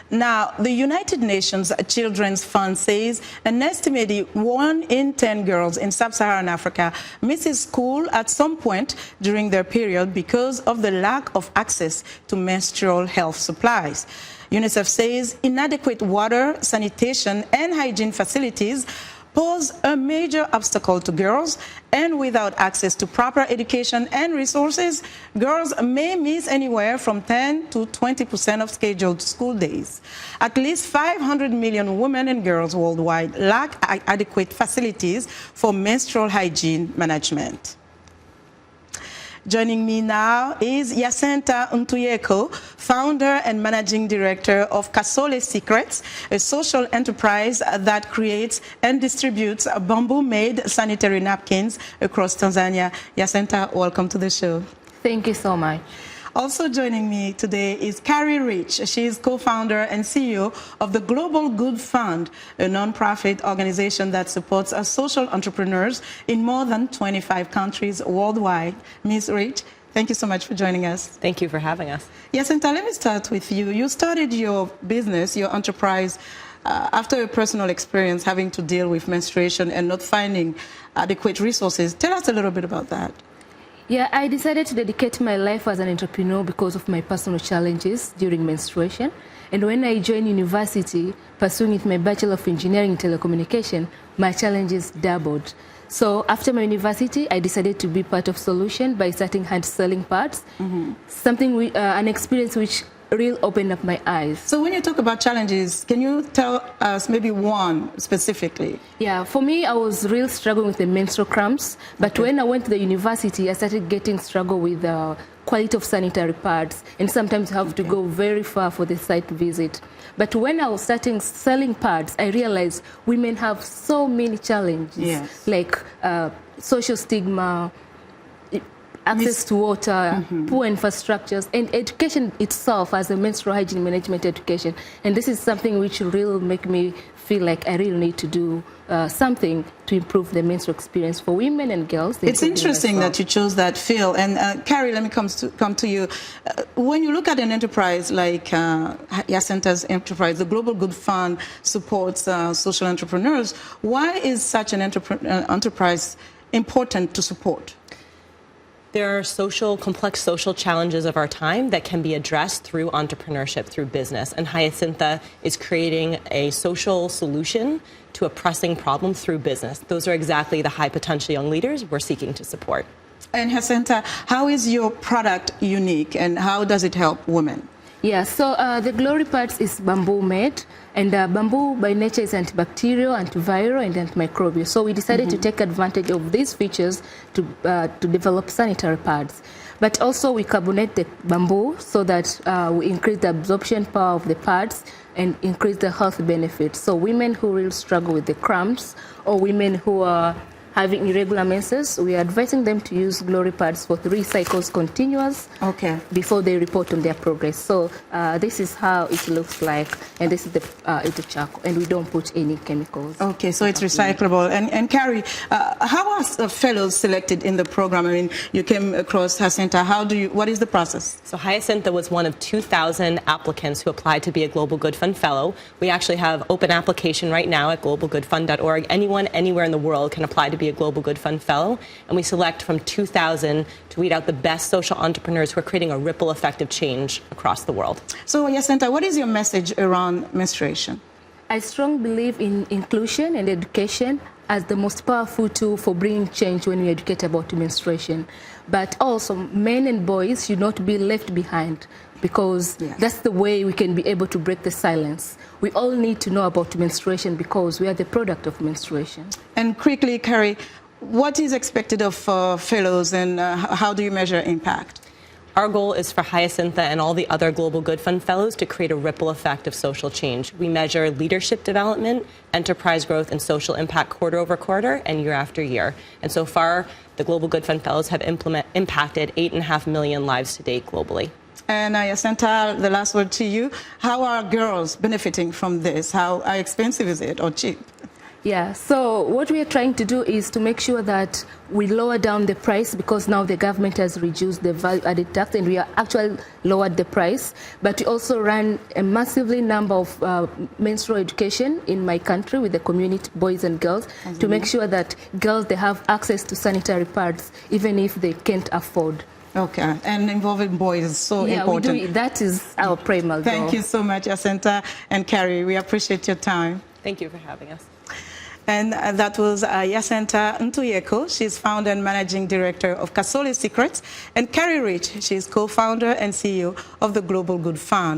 Now, the United Nations Children's Fund says an estimated 1 in 10 girls in sub-Saharan Africa misses school at some point during their period because of the lack of access to menstrual health supplies. UNICEF says inadequate water, sanitation, and hygiene facilities pose a major obstacle to girls, and without access to proper education and resources, girls may miss anywhere from 10 to 20% of scheduled school days. At least 500 million women and girls worldwide lack adequate facilities for menstrual hygiene management. Joining me now is Hyasintha Ntuyeko, founder and managing director of Kasole Secrets, a social enterprise that creates and distributes bamboo-made sanitary napkins across Tanzania. Hyasintha, welcome to the show. Thank you so much. Also joining me today is Carrie Rich. She is co-founder and CEO of the Global Good Fund, a non-profit organization that supports social entrepreneurs in more than 25 countries worldwide. Ms. Rich, thank you so much for joining us. Thank you for having us. Hyasintha, let me start with you. You started your business, your enterprise, after a personal experience having to deal with menstruation and not finding adequate resources. Tell us a little bit about that. Yeah, I decided to dedicate my life as an entrepreneur because of my personal challenges during menstruation. And when I joined university, pursuing with my Bachelor of Engineering in Telecommunication, my challenges doubled. So after my university, I decided to be part of solution by starting hand selling parts, an experience which really opened up my eyes. So when you talk about challenges, can you tell us maybe one specifically? Yeah, for me, I was really struggling with the menstrual cramps. But when I went to the university, I started getting struggle with the quality of sanitary pads. And sometimes you have to go very far for the site visit. But when I was starting selling pads, I realized women have so many challenges, like social stigma, access to water, poor infrastructures, and education itself as a menstrual hygiene management education. And this is something which really make me feel like I really need to do something to improve the menstrual experience for women and girls. It's interesting that you chose that field. And Carrie, let me come to you. When you look at an enterprise like Hyasintha's enterprise, the Global Good Fund supports social entrepreneurs. Why is such an enterprise important to support? There are complex social challenges of our time that can be addressed through entrepreneurship, through business. And Hyasintha is creating a social solution to a pressing problem through business. Those are exactly the high potential young leaders we're seeking to support. And Hyasintha, how is your product unique and how does it help women? Yeah, so the Glory Parts is bamboo made, and bamboo by nature is antibacterial, antiviral, and antimicrobial. So we decided to take advantage of these features to develop sanitary pads. But also we carbonate the bamboo so that we increase the absorption power of the pads and increase the health benefits. So women who really struggle with the cramps or women who are having irregular menses, we are advising them to use Glory Pads for 3 cycles continuous before they report on their progress. So this is how it looks like, and this is the charcoal, and we don't put any chemicals. Okay, so it's recyclable. And Carrie, how are fellows selected in the program? I mean, you came across Hyasintha. What is the process? So Hyasintha was one of 2,000 applicants who applied to be a Global Good Fund Fellow. We actually have open application right now at globalgoodfund.org. Anyone, anywhere in the world can apply to be a Global Good Fund Fellow, and we select from 2,000 to weed out the best social entrepreneurs who are creating a ripple effect of change across the world. So, Hyasintha, what is your message around menstruation? I strongly believe in inclusion and education as the most powerful tool for bringing change when we educate about menstruation. But also, men and boys should not be left behind, because that's the way we can be able to break the silence. We all need to know about menstruation because we are the product of menstruation. And quickly, Carrie, what is expected of fellows and how do you measure impact? Our goal is for Hyasintha and all the other Global Good Fund Fellows to create a ripple effect of social change. We measure leadership development, enterprise growth, and social impact quarter over quarter and year after year. And so far, the Global Good Fund Fellows have impacted 8.5 million lives to date globally. And Hyasintha, the last word to you. How are girls benefiting from this? How expensive is it or cheap? Yeah, so what we are trying to do is to make sure that we lower down the price, because now the government has reduced the value-added tax and we are actually lowered the price. But we also run a massively number of menstrual education in my country with the community, boys and girls, to make sure that girls, they have access to sanitary pads, even if they can't afford. Okay, and involving boys is so important. We do, that is our primal goal. Thank you so much, Hyasintha and Carrie. We appreciate your time. Thank you for having us. And that was Hyasintha Ntuyeko. She's founder and managing director of Kasole Secrets, and Carrie Rich. She's co-founder and CEO of the Global Good Fund.